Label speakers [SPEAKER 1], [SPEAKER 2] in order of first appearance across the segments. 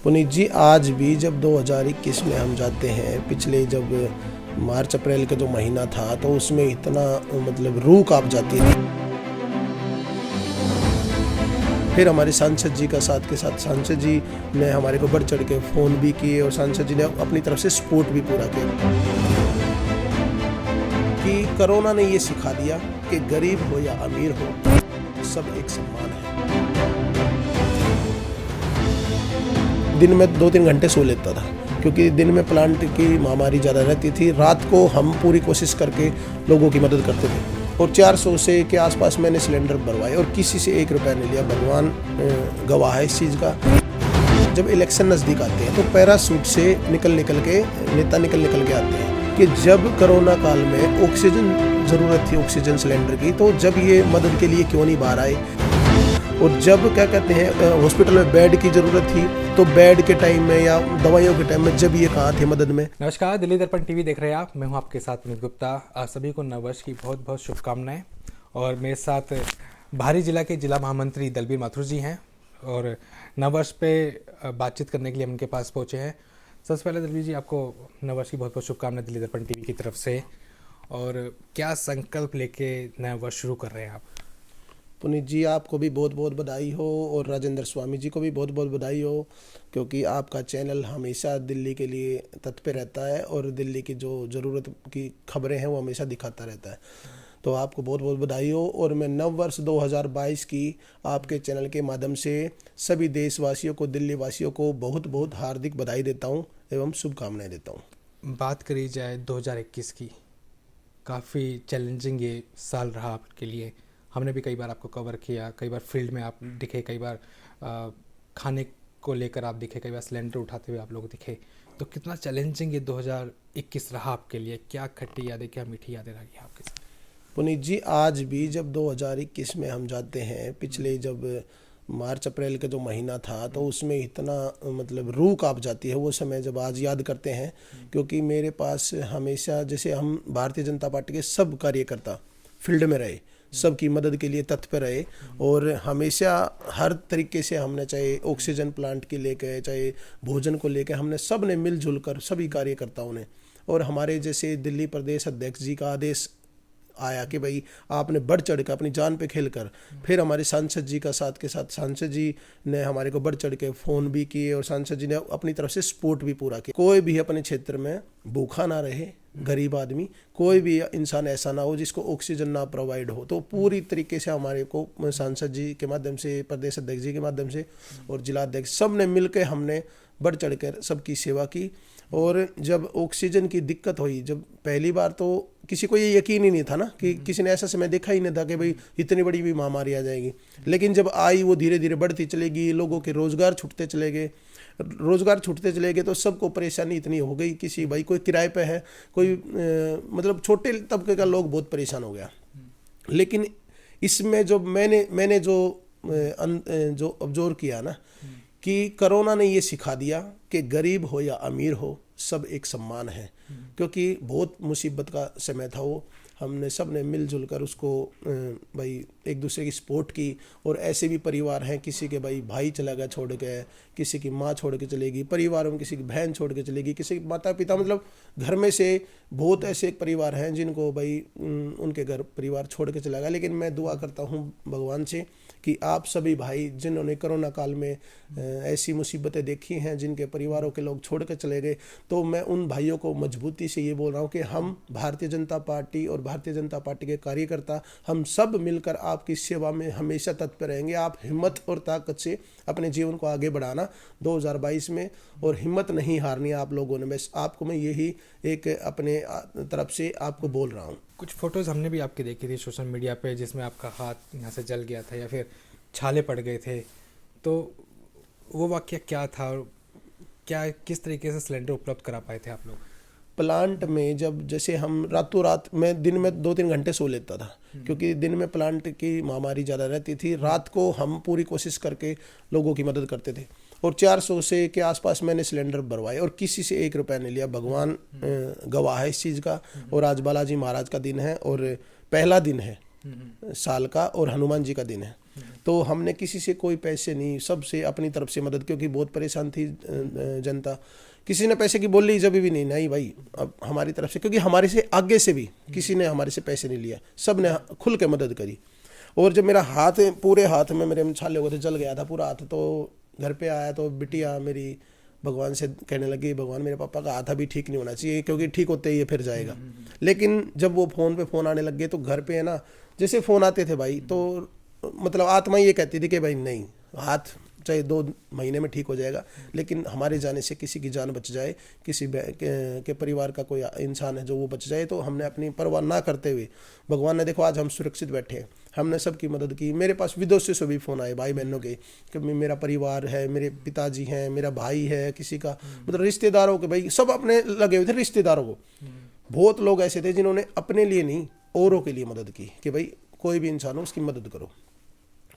[SPEAKER 1] पुनीत जी, आज भी जब 2021 में हम जाते हैं, पिछले जब मार्च अप्रैल का जो महीना था तो उसमें इतना रूह काँप जाती है। फिर हमारे सांसद जी का साथ के साथ सांसद जी ने हमारे को बढ़ चढ़ के फ़ोन भी किए और सांसद जी ने अपनी तरफ से सपोर्ट भी पूरा किया कि कोरोना ने ये सिखा दिया कि गरीब हो या अमीर हो, सब एक समान है। दिन में 2-3 घंटे सो लेता था क्योंकि दिन में प्लांट की महामारी ज़्यादा रहती थी। रात को हम पूरी कोशिश करके लोगों की मदद करते थे और 400 से के आसपास मैंने सिलेंडर भरवाए और किसी से 1 रुपया नहीं लिया। भगवान गवाह है इस चीज़ का। जब इलेक्शन नज़दीक आते हैं तो पैराशूट से निकल के नेता निकल के आते हैं कि जब कोरोना काल में ऑक्सीजन ज़रूरत थी, ऑक्सीजन सिलेंडर की, तो जब ये मदद के लिए क्यों नहीं बाहर आए। और जब क्या कहते हैं हॉस्पिटल में बेड की ज़रूरत थी तो बेड के टाइम में या दवाइयों के टाइम में जब ये कहाँ थे मदद में।
[SPEAKER 2] नमस्कार, दिल्ली दर्पण टीवी देख रहे हैं आप। मैं हूं आपके साथ पुनीत गुप्ता। आप सभी को नववर्ष की बहुत बहुत शुभकामनाएं। और मेरे साथ भारी जिला के जिला महामंत्री दलबीर माथुर जी हैं और नववर्ष पे बातचीत करने के लिए हम उनके पास पहुंचे हैं। सबसे पहले दलबीर जी, आपको नववर्ष की बहुत बहुत शुभकामनाएं दिल्ली दर्पण टीवी की तरफ से। और क्या संकल्प लेके नया वर्ष शुरू कर रहे हैं आप?
[SPEAKER 1] पुनीत जी, आपको भी बहुत बहुत बधाई हो और राजेंद्र स्वामी जी को भी बहुत बहुत बधाई हो, क्योंकि आपका चैनल हमेशा दिल्ली के लिए तत्पर रहता है और दिल्ली की जो ज़रूरत की खबरें हैं वो हमेशा दिखाता रहता है। तो आपको बहुत बहुत बधाई हो। और मैं नव वर्ष 2022 की आपके चैनल के माध्यम से सभी देशवासियों को, दिल्ली वासियों को बहुत बहुत हार्दिक बधाई देता हूँ एवं शुभकामनाएँ देता हूँ।
[SPEAKER 2] बात करी जाए 2021 की, काफ़ी चैलेंजिंग ये साल रहा आपके लिए। हमने भी कई बार आपको कवर किया, कई बार फील्ड में आप दिखे, कई बार खाने को लेकर आप दिखे, कई बार सिलेंडर उठाते हुए आप लोग दिखे। तो कितना चैलेंजिंग ये 2021 रहा आपके लिए? क्या खट्टी यादें, क्या मीठी यादें रही आपके साथ?
[SPEAKER 1] पुनीत जी, आज भी जब 2021 में हम जाते हैं, पिछले जब मार्च अप्रैल का जो महीना था तो उसमें इतना रूह काँप जाती है वो समय जब आज याद करते हैं। क्योंकि मेरे पास हमेशा, जैसे हम भारतीय जनता पार्टी के सब कार्यकर्ता फील्ड में रहे, सबकी मदद के लिए तत्पर रहे और हमेशा हर तरीके से हमने, चाहे ऑक्सीजन प्लांट की लेकर, चाहे भोजन को लेकर, हमने सब ने मिलजुल कर, सभी कार्यकर्ताओं ने, और हमारे जैसे दिल्ली प्रदेश अध्यक्ष जी का आदेश आया कि भाई आपने बढ़ चढ़ कर अपनी जान पे खेल कर, फिर हमारे सांसद जी का साथ के साथ सांसद जी ने हमारे को बढ़ चढ़ के फ़ोन भी किए और सांसद जी ने अपनी तरफ से सपोर्ट भी पूरा किया। कोई भी अपने क्षेत्र में भूखा ना रहे, गरीब आदमी, कोई भी इंसान ऐसा ना हो जिसको ऑक्सीजन ना प्रोवाइड हो। तो पूरी तरीके से हमारे को सांसद जी के माध्यम से, प्रदेश अध्यक्ष जी के माध्यम से और जिला अध्यक्ष, सब ने मिल हमने बढ़ चढ़ कर सबकी सेवा की। और जब ऑक्सीजन की दिक्कत हुई, जब पहली बार, तो किसी को ये यकीन ही नहीं था ना, कि किसी ने ऐसा समय देखा ही नहीं था कि भाई इतनी बड़ी भी महामारी आ जाएगी। लेकिन जब आई वो धीरे धीरे बढ़ती चलेगी, लोगों के रोज़गार छूटते चले गए तो सबको परेशानी इतनी हो गई। किसी भाई कोई किराए पे है, कोई छोटे तबके का लोग बहुत परेशान हो गया। लेकिन इसमें जो मैंने जो ऑब्जर्व किया ना, कि कोरोना ने ये सिखा दिया कि गरीब हो या अमीर हो, सब एक समान है। क्योंकि बहुत मुसीबत का समय था वो, हमने सब ने मिलजुल कर उसको भाई एक दूसरे की सपोर्ट की। और ऐसे भी परिवार हैं, किसी के भाई चला गया छोड़ के, किसी की माँ छोड़ के चलेगी, परिवारों में किसी की बहन छोड़ के चलेगी, किसी के माता पिता, घर में से बहुत ऐसे परिवार हैं जिनको उनके घर परिवार छोड़ के चला गया। लेकिन मैं दुआ करता हूँ भगवान से कि आप सभी भाई जिन्होंने कोरोना काल में ऐसी मुसीबतें देखी हैं, जिनके परिवारों के लोग छोड़ के चले गए, तो मैं उन भाइयों को मजबूती से ये बोल रहा हूँ कि हम भारतीय जनता पार्टी और भारतीय जनता पार्टी के कार्यकर्ता, हम सब मिलकर आपकी सेवा में हमेशा तत्पर रहेंगे। आप हिम्मत और ताकत से अपने जीवन को आगे बढ़ाना 2022 में, और हिम्मत नहीं हारनी आप लोगों ने। बस आपको मैं यही एक अपने तरफ से आपको बोल रहा हूँ।
[SPEAKER 2] कुछ फोटोज़ हमने भी आपकी देखी थी सोशल मीडिया पे, जिसमें आपका हाथ यहाँ से जल गया था या फिर छाले पड़ गए थे। तो वो वाक़या क्या था और किस तरीके से सिलेंडर उपलब्ध करा पाए थे आप लोग?
[SPEAKER 1] प्लांट में जब, जैसे हम रातों रात, मैं दिन में 2-3 घंटे सो लेता था क्योंकि दिन में प्लांट की महामारी ज़्यादा रहती थी। रात को हम पूरी कोशिश करके लोगों की मदद करते थे और 400 से के आसपास मैंने सिलेंडर भरवाए और किसी से 1 रुपया नहीं लिया। भगवान गवाह है इस चीज़ का। और आज बालाजी महाराज का दिन है और पहला दिन है साल का, और हनुमान जी का दिन है। तो हमने किसी से कोई पैसे नहीं, सबसे अपनी तरफ से मदद, क्योंकि बहुत परेशान थी जनता। किसी ने पैसे की बोल ली जब भी नहीं भाई, अब हमारी तरफ से, क्योंकि हमारे से आगे से भी किसी ने हमारे से पैसे नहीं लिया, सब ने खुल के मदद करी। और जब मेरा हाथ, पूरे हाथ में मेरे छाले हुए थे, जल गया था पूरा हाथ, तो घर पे आया तो बिटिया मेरी भगवान से कहने लगी, भगवान मेरे पापा का हाथ अभी ठीक नहीं होना चाहिए, क्योंकि ठीक होते ही ये फिर जाएगा। लेकिन जब वो फ़ोन पे फ़ोन आने लग गए तो घर पे है ना, जैसे फ़ोन आते थे भाई, तो मतलब आत्मा ये कहती थी कि भाई नहीं, हाथ चाहे 2 महीने में ठीक हो जाएगा, लेकिन हमारे जाने से किसी की जान बच जाए, किसी के परिवार का कोई इंसान है जो वो बच जाए, तो हमने अपनी परवाह ना करते हुए, भगवान ने देखो आज हम सुरक्षित बैठे हैं, हमने सबकी मदद की। मेरे पास विदेशों से भी फ़ोन आए भाई बहनों के कि मेरा परिवार है, मेरे पिताजी हैं, मेरा भाई है, किसी का मतलब रिश्तेदारों के, भाई सब अपने लगे हुए थे रिश्तेदारों को। बहुत लोग ऐसे थे जिन्होंने अपने लिए नहीं औरों के लिए मदद की कि भाई कोई भी इंसान हो उसकी मदद करो।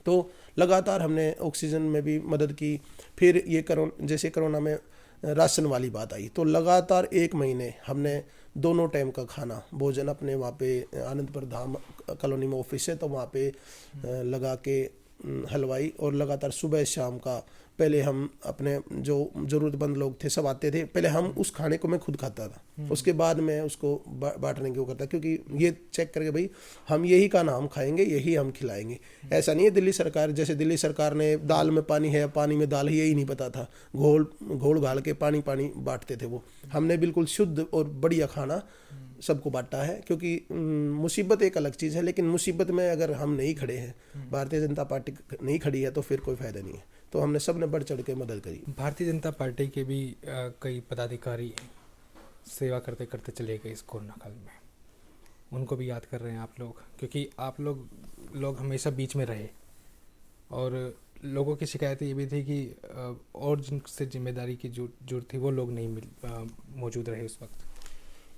[SPEAKER 1] तो लगातार हमने ऑक्सीजन में भी मदद की। फिर ये जैसे कोरोना में राशन वाली बात आई, तो लगातार 1 महीने हमने दोनों टाइम का खाना भोजन अपने वहाँ पे आनंदपुर धाम कॉलोनी में ऑफिस है, तो वहाँ पे लगा के हलवाई, और लगातार सुबह शाम का पहले हम अपने जो ज़रूरतमंद लोग थे सब आते थे, पहले हम उस खाने को मैं खुद खाता था, उसके बाद मैं उसको बांटने की वो करता, क्योंकि ये चेक करके भाई हम यही खाना हम खाएंगे, यही हम खिलाएंगे। ऐसा नहीं है दिल्ली सरकार, जैसे दिल्ली सरकार ने दाल में पानी है, पानी में दाल है, यही नहीं पता था, घोल घाल के पानी बांटते थे वो। हमने बिल्कुल शुद्ध और बढ़िया खाना सबको बांटा है, क्योंकि मुसीबत एक अलग चीज़ है, लेकिन मुसीबत में अगर हम नहीं खड़े हैं, भारतीय जनता पार्टी नहीं खड़ी है, तो फिर कोई फ़ायदा नहीं है। तो हमने सब ने बढ़ चढ़ के मदद करी।
[SPEAKER 2] भारतीय जनता पार्टी के भी कई पदाधिकारी सेवा करते करते चले गए इस कोरोना काल में, उनको भी याद कर रहे हैं आप लोग, क्योंकि आप लोग हमेशा बीच में रहे, और लोगों की शिकायत ये भी थी कि और जिनसे जिम्मेदारी की जरूरत थी वो लोग नहीं मौजूद रहे उस वक्त।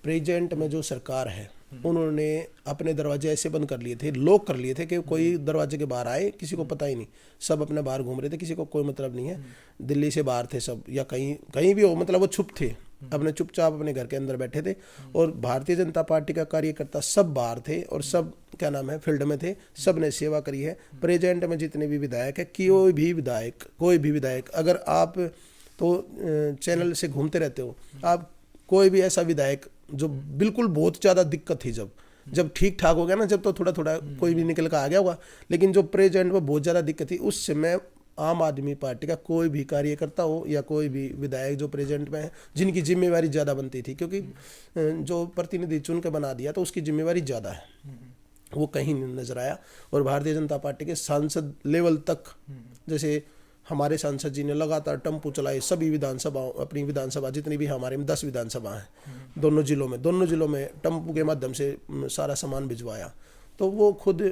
[SPEAKER 1] प्रेजेंट में जो सरकार है उन्होंने अपने दरवाजे ऐसे बंद कर लिए थे, लॉक कर लिए थे कि कोई दरवाजे के बाहर आए किसी को पता ही नहीं, सब अपने बाहर घूम रहे थे, किसी को कोई मतलब नहीं है। दिल्ली से बाहर थे सब, या कहीं भी हो, मतलब वो चुप थे, अपने चुपचाप अपने घर के अंदर बैठे थे। और भारतीय जनता पार्टी का कार्यकर्ता सब बाहर थे, और सब क्या नाम है फील्ड में थे, सब ने सेवा करी है। प्रेजेंट में जितने भी विधायक है, कोई भी विधायक अगर आप तो चैनल से घूमते रहते हो, आप कोई भी ऐसा विधायक जो बिल्कुल बहुत ज़्यादा दिक्कत थी, जब ठीक ठाक हो गया ना, जब तो थोड़ा थोड़ा कोई भी निकल कर आ गया होगा, लेकिन जो प्रेजेंट में बहुत ज़्यादा दिक्कत थी, उस समय आम आदमी पार्टी का कोई भी कार्यकर्ता हो या कोई भी विधायक जो प्रेजेंट में है, जिनकी जिम्मेवारी ज़्यादा बनती थी, क्योंकि जो प्रतिनिधि चुन के बना दिया तो उसकी जिम्मेवारी ज़्यादा है, वो कहीं नहीं नजर आया। और भारतीय जनता पार्टी के सांसद लेवल तक, जैसे हमारे सांसद जी ने लगातार टेम्पो चलाए, सभी विधानसभा, अपनी विधानसभा जितनी भी हमारे में 10 विधानसभा हैं, दोनों जिलों में टेम्पो के माध्यम से सारा सामान भिजवाया। तो वो खुद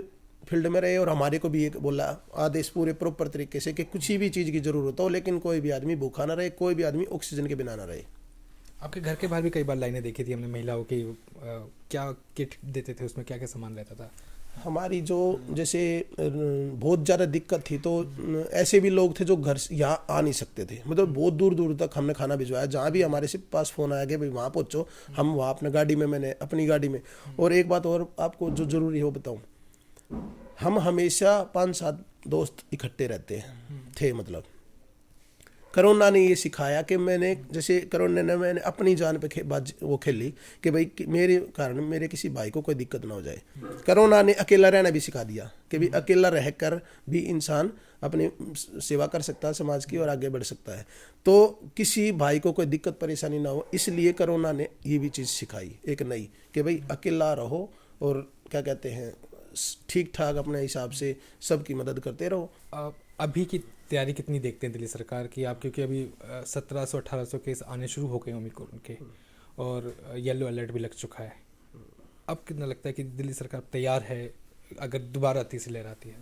[SPEAKER 1] फील्ड में रहे, और हमारे को भी एक बोला आदेश पूरे प्रॉपर तरीके से कि कुछ भी चीज़ की ज़रूरत हो, लेकिन कोई भी आदमी भूखा ना रहे, कोई भी आदमी ऑक्सीजन के बिना ना रहे।
[SPEAKER 2] आपके घर के बाहर भी कई बार लाइनें देखी थी हमने महिलाओं की, क्या किट देते थे, उसमें क्या क्या सामान रहता था?
[SPEAKER 1] हमारी जो जैसे बहुत ज़्यादा दिक्कत थी, तो ऐसे भी लोग थे जो घर से यहाँ आ नहीं सकते थे, मतलब बहुत दूर दूर तक हमने खाना भिजवाया, जहाँ भी हमारे से पास फ़ोन आया कि भाई वहाँ पहुँचो, हम वहाँ अपने गाड़ी में, मैंने अपनी गाड़ी में। और एक बात और आपको जो ज़रूरी हो बताऊँ, हम हमेशा 5-7 दोस्त इकट्ठे रहते थे, मतलब कोरोना ने ये सिखाया कि जैसे कोरोना ने मैंने अपनी जान पे वो खेली कि भाई मेरे कारण मेरे किसी भाई को कोई दिक्कत ना हो जाए। कोरोना ने अकेला रहना भी सिखा दिया कि भाई अकेला रहकर भी इंसान अपनी सेवा कर सकता है समाज की और आगे बढ़ सकता है, तो किसी भाई को कोई दिक्कत परेशानी ना हो, इसलिए कोरोना ने ये भी चीज़ सिखाई एक नई कि भाई अकेला रहो, और क्या कहते हैं ठीक ठाक अपने हिसाब से सबकी मदद करते रहो।
[SPEAKER 2] अभी की तैयारी कितनी देखते हैं दिल्ली सरकार की आप, क्योंकि अभी 1700-1800 केस आने शुरू हो गए ओमिक्रॉन के, और येलो अलर्ट भी लग चुका है, अब कितना लगता है कि दिल्ली सरकार तैयार है अगर दोबारा तीसरी लहर आती है?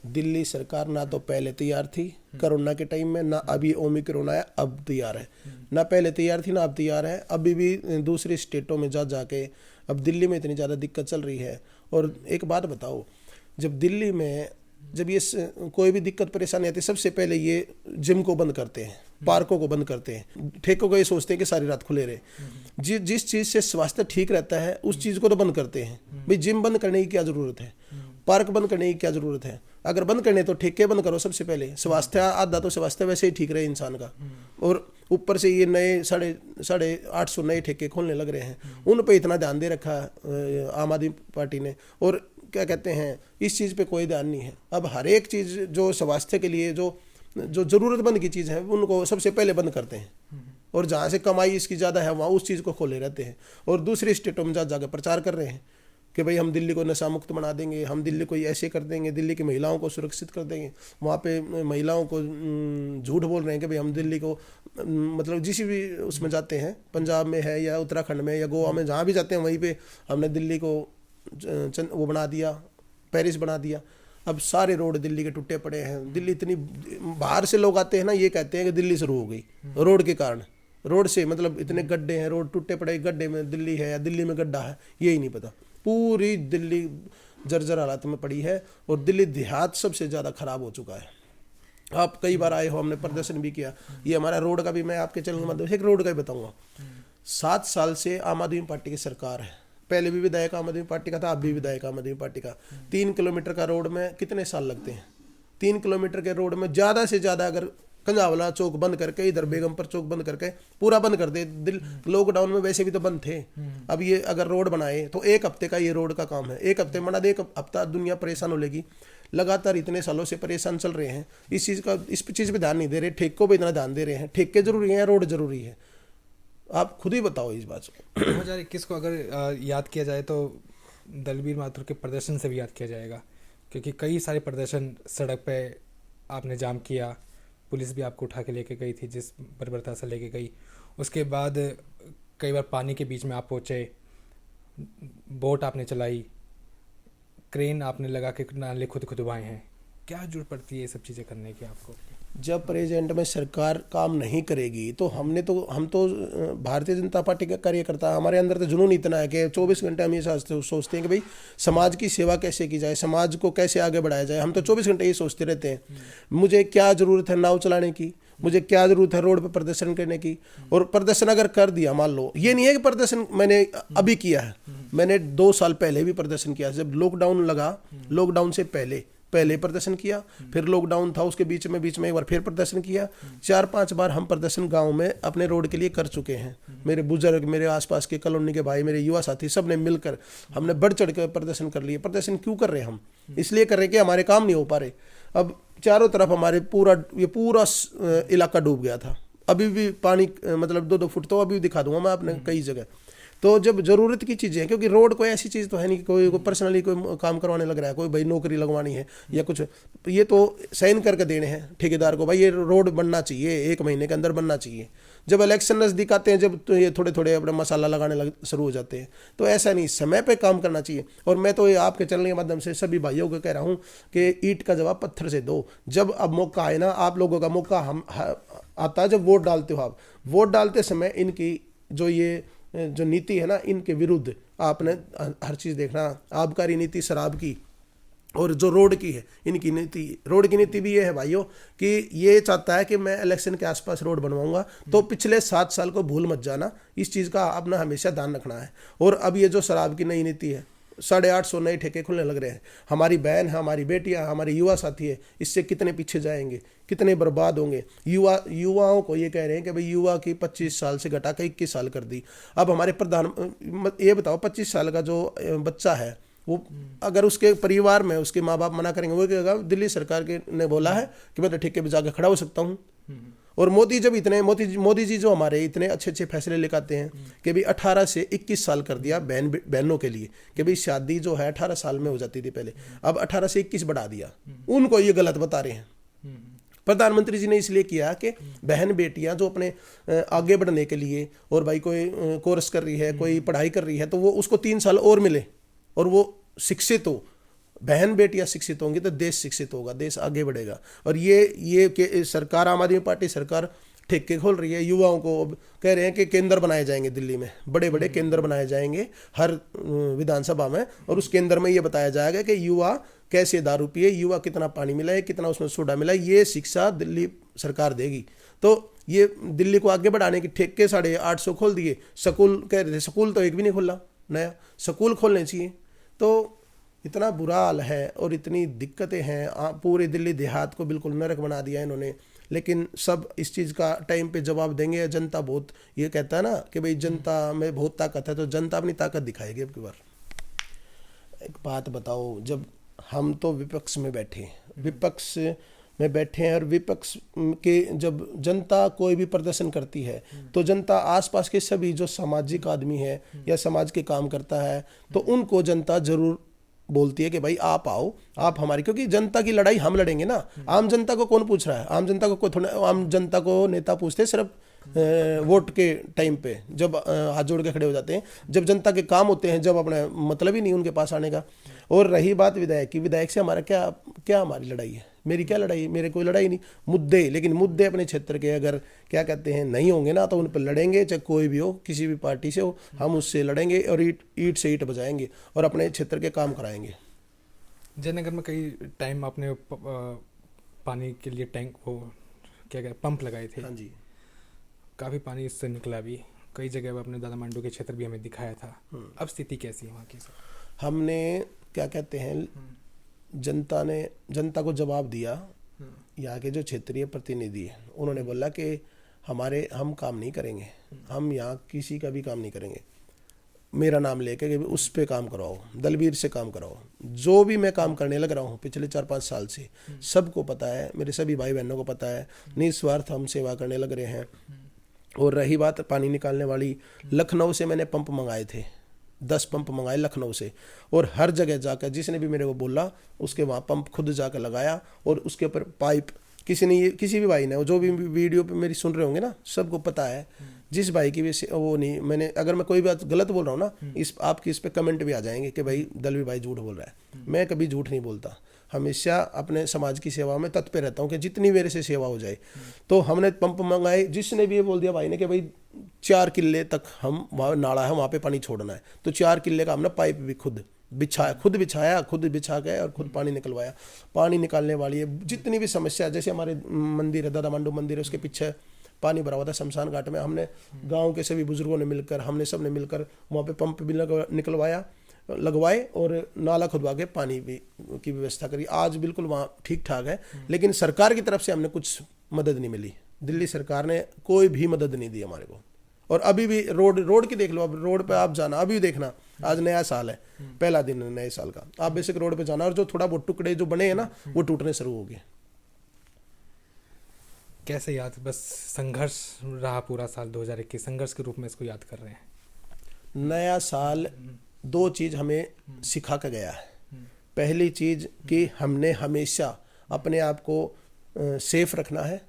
[SPEAKER 1] दिल्ली सरकार ना तो पहले तैयार थी कोरोना के टाइम में, ना अभी ओमिक्रॉन आया अब तैयार है, ना पहले तैयार थी ना अब तैयार है। अभी भी दूसरे स्टेटों में जाके अब दिल्ली में इतनी ज़्यादा दिक्कत चल रही है। और एक बात बताओ, जब दिल्ली में जब ये कोई भी दिक्कत परेशानी आती है, सबसे पहले ये जिम को बंद करते हैं, पार्कों को बंद करते हैं, ठेकों को ये सोचते हैं कि सारी रात खुले रहे। जिस चीज़ से स्वास्थ्य ठीक रहता है उस चीज़ को तो बंद करते हैं। भाई जिम बंद करने की क्या ज़रूरत है, पार्क बंद करने की क्या ज़रूरत है, अगर बंद करने तो ठेके बंद करो सबसे पहले। स्वास्थ्य आधा तो स्वास्थ्य वैसे ही ठीक रहे इंसान का, और ऊपर से ये नए 850 नए ठेके खोलने लग रहे हैं, उन पे इतना ध्यान दे रखा आम आदमी पार्टी ने। और क्या कहते हैं, इस चीज़ पे कोई ध्यान नहीं है। अब हर एक चीज़ जो स्वास्थ्य के लिए जो ज़रूरतमंद की चीज़ है उनको सबसे पहले बंद करते हैं, और जहाँ से कमाई इसकी ज़्यादा है वहाँ उस चीज़ को खोले रहते हैं। और दूसरी स्टेटों में जाकर प्रचार कर रहे हैं कि भाई हम दिल्ली को नशा मुक्त बना देंगे, हम दिल्ली को ऐसे कर देंगे, दिल्ली की महिलाओं को सुरक्षित कर देंगे। वहाँ पे महिलाओं को झूठ बोल रहे हैं कि भाई हम दिल्ली को मतलब जिस भी उसमें जाते हैं, पंजाब में है या उत्तराखंड में या गोवा में, जहाँ भी जाते हैं वहीं पे हमने दिल्ली को वो बना दिया, पेरिस बना दिया। अब सारे रोड दिल्ली के टूटे पड़े हैं। दिल्ली इतनी, बाहर से लोग आते हैं ना, ये कहते हैं कि दिल्ली शुरू हो गई रोड के कारण। रोड से मतलब इतने गड्ढे हैं, रोड टूटे पड़े, गड्ढे में दिल्ली है या दिल्ली में गड्ढा है यही नहीं पता। पूरी दिल्ली जर्जर हालत में पड़ी है, और दिल्ली देहात सबसे ज़्यादा खराब हो चुका है। आप कई बार आए हो, हमने प्रदर्शन भी किया। ये हमारा रोड का भी, मैं आपके चैनल के माध्यम से एक रोड का ही बताऊंगा। 7 साल से आम आदमी पार्टी की सरकार है, पहले भी विधायक आम आदमी पार्टी का था, अब भी विधायक आम आदमी पार्टी का। 3 किलोमीटर का रोड में कितने साल लगते हैं? 3 किलोमीटर के रोड में ज़्यादा से ज़्यादा अगर कंजावला चौक बंद करके, इधर बेगमपुर चौक बंद करके पूरा बंद कर दे, लॉकडाउन में वैसे भी तो बंद थे। अब ये अगर रोड बनाए तो 1 हफ्ते का ये रोड का काम है। 1 हफ्ते बना दे, 1 हफ्ता दुनिया परेशान हो लेगी। लगातार इतने सालों से परेशान चल रहे हैं, इस चीज़ पे ध्यान नहीं दे रहे। ठेकों पे इतना ध्यान दे रहे हैं। ठेके जरूरी हैं, रोड जरूरी है। आप खुद ही बताओ इस बात को।
[SPEAKER 2] 2021 को अगर याद किया जाए तो दलबीर माथुर के प्रदर्शन से भी याद किया जाएगा, क्योंकि कई सारे प्रदर्शन सड़क पे आपने जाम किया, पुलिस भी आपको उठा के लेके गई थी, जिस बर्बरता से लेके गई। उसके बाद कई बार पानी के बीच में आप पहुँचे, बोट आपने चलाई, क्रेन आपने लगा के नाले खुद खुदवाए हैं। क्या जरूरत पड़ती है ये सब चीज़ें करने की आपको?
[SPEAKER 1] जब प्रेजेंट में सरकार काम नहीं करेगी तो हम तो भारतीय जनता पार्टी का कार्यकर्ता, हमारे अंदर तो जुनून इतना है कि 24 घंटे हम ये सोचते हैं कि भाई समाज की सेवा कैसे की जाए, समाज को कैसे आगे बढ़ाया जाए। हम तो 24 घंटे ये सोचते रहते हैं, मुझे क्या ज़रूरत है नाव चलाने की, मुझे क्या ज़रूरत है रोड पर प्रदर्शन करने की। और प्रदर्शन अगर कर दिया, मान लो, ये नहीं है कि प्रदर्शन मैंने अभी किया है, मैंने 2 साल पहले भी प्रदर्शन किया। जब लॉकडाउन लगा, लॉकडाउन से पहले प्रदर्शन किया, फिर लॉकडाउन था उसके बीच में एक बार फिर प्रदर्शन किया। 4-5 बार हम प्रदर्शन गांव में अपने रोड के लिए कर चुके हैं। मेरे बुजुर्ग, मेरे आसपास के कॉलोनी के भाई, मेरे युवा साथी, सब ने मिलकर हमने बढ़ चढ़ कर प्रदर्शन कर लिए। प्रदर्शन क्यों कर रहे हैं हम? इसलिए कर रहे हैं कि हमारे काम नहीं हो पा रहे। अब चारों तरफ हमारे पूरा इलाका डूब गया था। अभी भी पानी मतलब 2-2 फुट, तो अभी दिखा दूंगा मैं आपने कई जगह। तो जब ज़रूरत की चीज़ें हैं, क्योंकि रोड कोई ऐसी चीज़ तो है नहीं कि कोई पर्सनली कोई काम करवाने लग रहा है, कोई भाई नौकरी लगवानी है या कुछ, ये तो साइन करके देने हैं ठेकेदार को, भाई ये रोड बनना चाहिए, 1 महीने के अंदर बनना चाहिए। जब इलेक्शन नज़दीक आते हैं, जब तो ये थोड़े अपना मसाला लगाने शुरू हो जाते हैं। तो ऐसा नहीं, समय पे काम करना चाहिए। और मैं तो ये आपके चैनल के माध्यम से सभी भाइयों को कह रहा हूँ कि ईंट का जवाब पत्थर से दो। जब अब मौका आए ना, आप लोगों का मौका आता है जब वोट डालते हो। आप वोट डालते समय इनकी जो नीति है ना, इनके विरुद्ध आपने हर चीज़ देखना। आबकारी नीति शराब की और जो रोड की है, इनकी नीति, रोड की नीति भी ये है भाइयों कि ये चाहता है कि मैं इलेक्शन के आसपास रोड बनवाऊंगा। तो पिछले 7 साल को भूल मत जाना, इस चीज़ का अपना हमेशा ध्यान रखना है। और अब ये जो शराब की नई नीति है, 850 नए ठेके खुलने लग रहे हैं। हमारी बहन है, हमारी बेटियां, हमारे युवा साथी है, इससे कितने पीछे जाएंगे, कितने बर्बाद होंगे। युवाओं को ये कह रहे हैं कि भाई युवा की 25 साल से घटा के 21 साल कर दी। अब हमारे ये बताओ, 25 साल का जो बच्चा है, वो अगर उसके परिवार में उसके माँ बाप मना करेंगे, वो कहेगा दिल्ली सरकार ने बोला है कि मैं तो ठेके पे जाकर खड़ा हो सकता हूँ। और मोदी जी जो हमारे इतने अच्छे फैसले लेकर आते हैं कि भाई 18 से 21 साल कर दिया बहनों के लिए, कि भाई शादी जो है 18 साल में हो जाती थी पहले, अब 18 से 21 बढ़ा दिया। उनको ये गलत बता रहे हैं। प्रधानमंत्री जी ने इसलिए किया कि बहन बेटियां जो अपने आगे बढ़ने के लिए, और भाई कोई कोर्स कर रही है, कोई पढ़ाई कर रही है, तो वो उसको 3 साल और मिले और वो शिक्षित हो। बहन बेटियां शिक्षित होंगी तो देश शिक्षित होगा, देश आगे बढ़ेगा। और ये सरकार, आम आदमी पार्टी सरकार ठेके खोल रही है। युवाओं को कह रहे हैं कि केंद्र बनाए जाएंगे दिल्ली में, बड़े बड़े केंद्र बनाए जाएंगे हर विधानसभा में, और उस केंद्र में ये बताया जाएगा कि युवा कैसे दारू पिए, युवा कितना पानी मिला है, कितना उसमें सोडा मिला है, ये शिक्षा दिल्ली सरकार देगी। तो ये दिल्ली को आगे बढ़ाने की ठेके 850 खोल दिए। स्कूल कह रहे थे, स्कूल तो एक भी नहीं खुला, नया स्कूल खोलने चाहिए। तो इतना बुरा हाल है और इतनी दिक्कतें हैं, पूरे दिल्ली देहात को बिल्कुल नरक बना दिया इन्होंने। लेकिन सब इस चीज़ का टाइम पे जवाब देंगे। जनता बहुत ये कहता है ना कि भाई जनता में बहुत ताकत है, तो जनता अपनी ताकत दिखाएगी अब की बार। एक बात बताओ, जब हम तो विपक्ष में बैठे हैं और विपक्ष के जब जनता कोई भी प्रदर्शन करती है तो जनता आसपास के सभी जो सामाजिक आदमी है या समाज के काम करता है तो उनको जनता जरूर बोलती है कि भाई आप आओ, आप हमारी, क्योंकि जनता की लड़ाई हम लड़ेंगे ना। आम जनता को कौन पूछ रहा है? आम जनता को कोई थोड़ा, आम जनता को नेता पूछते हैं सिर्फ वोट के टाइम पे, जब हाथ जोड़ के खड़े हो जाते हैं। जब जनता के काम होते हैं, जब अपना मतलब ही नहीं उनके पास आने का। और रही बात विधायक की, विधायक से हमारा क्या हमारी लड़ाई है? मेरी क्या लड़ाई है? मेरे कोई लड़ाई नहीं। मुद्दे, लेकिन मुद्दे अपने क्षेत्र के अगर क्या कहते हैं नहीं होंगे ना, तो उन पर लड़ेंगे, चाहे कोई भी हो, किसी भी पार्टी से हो, हम उससे लड़ेंगे और ईंट से ईंट बजाएंगे और अपने क्षेत्र के काम कराएंगे।
[SPEAKER 2] जयनगर में कई टाइम आपने पानी के लिए टैंक वो क्या कहते पंप लगाए थे।
[SPEAKER 1] हाँ जी,
[SPEAKER 2] काफ़ी पानी इससे निकला भी। कई जगह पर अपने दादा मांडू के क्षेत्र भी हमें दिखाया था। अब स्थिति कैसी है वहाँ की?
[SPEAKER 1] हमने क्या कहते हैं, जनता को जवाब दिया। यहाँ के जो क्षेत्रीय प्रतिनिधि हैं उन्होंने बोला कि हम काम नहीं करेंगे, हम यहाँ किसी का भी काम नहीं करेंगे, मेरा नाम लेके कि उस पे काम करवाओ, दलबीर से काम कराओ। जो भी मैं काम करने लग रहा हूँ पिछले 4-5 साल से, सबको पता है, मेरे सभी भाई बहनों को पता है, निस्वार्थ हम सेवा करने लग रहे हैं। और रही बात पानी निकालने वाली, लखनऊ से मैंने पंप मंगाए थे, 10 पंप मंगाए लखनऊ से, और हर जगह जाकर जिसने भी मेरे को बोला उसके वहाँ पंप खुद जाकर लगाया और उसके ऊपर पाइप किसी भी भाई ने, जो भी वीडियो पे मेरी सुन रहे होंगे ना, सबको पता है। जिस भाई की भी वो नहीं, मैंने अगर मैं कोई बात गलत बोल रहा हूँ ना, आपकी इस पे कमेंट भी आ जाएंगे कि भाई दलवीर भाई झूठ बोल रहा है। मैं कभी झूठ नहीं बोलता, हमेशा अपने समाज की सेवा में तत्पर रहता हूँ कि जितनी मेरे से सेवा हो जाए। तो हमने पंप मंगाए, जिसने भी ये बोल दिया भाई ने कि भाई 4 किले तक हम वहाँ नाला है, वहाँ पे पानी छोड़ना है, तो 4 किले का हमने पाइप भी खुद बिछाया, खुद बिछा गए और खुद पानी निकलवाया। पानी निकालने वाली है जितनी भी समस्या, जैसे हमारे मंदिर है, दादा मांडू मंदिर है, उसके पीछे पानी भरा हुआ था शमशान घाट में, हमने गांव के सभी बुजुर्गों ने मिलकर, हमने सब ने मिलकर वहाँ पे पंप भी लगवाए और नाला खुदवा के पानी भी की व्यवस्था करी। आज बिल्कुल वहाँ ठीक ठाक है। लेकिन सरकार की तरफ से हमने कुछ मदद नहीं मिली, दिल्ली सरकार ने कोई भी मदद नहीं दी हमारे को। और अभी भी रोड की देख लो, अब रोड पे आप जाना, अभी देखना, आज नया साल है, पहला दिन है नए साल का, आप बेसिक रोड पे जाना और जो थोड़ा बहुत टुकड़े जो बने हैं ना, वो टूटने शुरू हो गए।
[SPEAKER 2] कैसे याद, बस संघर्ष रहा पूरा साल 2021, संघर्ष के रूप में इसको याद कर रहे हैं।
[SPEAKER 1] नया साल 2 चीज़ हमें सिखा के गया है। पहली चीज़ कि हमने हमेशा अपने आप को सेफ रखना है,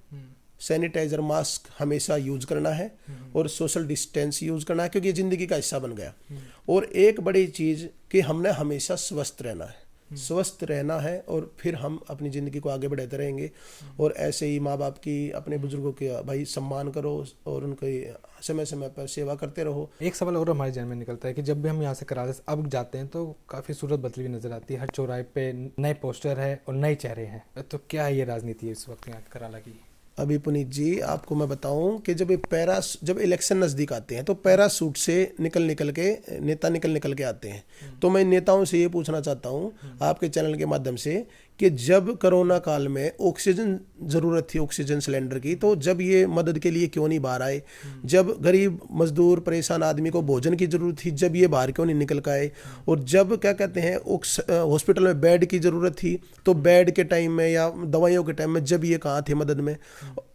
[SPEAKER 1] सैनिटाइजर मास्क हमेशा यूज करना है और सोशल डिस्टेंस यूज करना है, क्योंकि ये ज़िंदगी का हिस्सा बन गया। और एक बड़ी चीज़ कि हमने हमेशा स्वस्थ रहना है और फिर हम अपनी ज़िंदगी को आगे बढ़ाते रहेंगे। और ऐसे ही माँ बाप की, अपने बुजुर्गों की भाई सम्मान करो और उनके समय समय पर सेवा करते रहो।
[SPEAKER 2] एक सवाल और हमारे जहन में निकलता है कि जब भी हम यहाँ से कराले अब जाते हैं तो काफ़ी सूरत बदली हुई नज़र आती है, हर चौराहे पे नए पोस्टर है और नए चेहरे हैं, तो क्या है ये राजनीति है इस वक्त यहाँ कराला की?
[SPEAKER 1] अभी पुनीत जी आपको मैं बताऊं कि जब इलेक्शन नज़दीक आते हैं तो पैरासूट से नेता निकल के आते हैं। तो मैं नेताओं से ये पूछना चाहता हूं आपके चैनल के माध्यम से कि जब कोरोना काल में ऑक्सीजन ज़रूरत थी, ऑक्सीजन सिलेंडर की, तो जब ये मदद के लिए क्यों नहीं बाहर आए? जब गरीब मजदूर परेशान आदमी को भोजन की ज़रूरत थी, जब ये बाहर क्यों नहीं निकल के आए? और जब क्या कहते हैं हॉस्पिटल में बेड की ज़रूरत थी, तो बेड के टाइम में या दवाइयों के टाइम में जब ये कहाँ थे मदद में?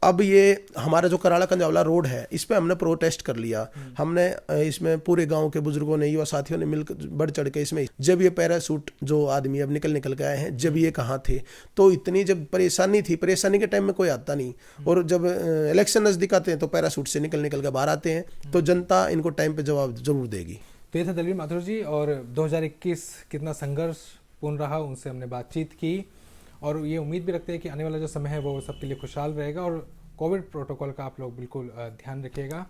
[SPEAKER 1] अब ये हमारा जो कराला कंजावला रोड है, इस पर हमने प्रोटेस्ट कर लिया, हमने इसमें पूरे गाँव के बुजुर्गों ने, युवा साथियों ने मिलकर बढ़ चढ़ के इसमें, जब ये पैरासूट जो आदमी अब निकल के आए हैं, जब ये कहाँ थे? तो इतनी जब परेशानी थी, परेशानी के टाइम में कोई आता नहीं, और जब इलेक्शन नजदीक आते हैं तो पैरासूट से निकल के बाहर आते हैं। तो जनता इनको टाइम पे जवाब जरूर देगी।
[SPEAKER 2] तो ये था दलवीर माथुर जी, और 2021 कितना संघर्षपूर्ण रहा उनसे हमने बातचीत की, और ये उम्मीद भी रखते हैं कि आने वाला जो समय है वो सबके लिए खुशहाल रहेगा, और कोविड प्रोटोकॉल का आप लोग बिल्कुल ध्यान रखिएगा।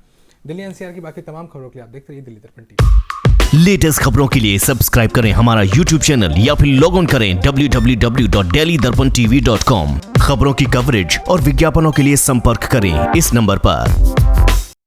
[SPEAKER 2] दिल्ली एनसीआर की बाकी तमाम खबरों के लिए आप देखते रहिए दिल्ली दर्पण टीवी।
[SPEAKER 3] लेटेस्ट खबरों के लिए सब्सक्राइब करें हमारा YouTube चैनल या फिर लॉग ऑन करें www.delhidarpantv.com। खबरों की कवरेज और विज्ञापनों के लिए संपर्क करें इस नंबर पर।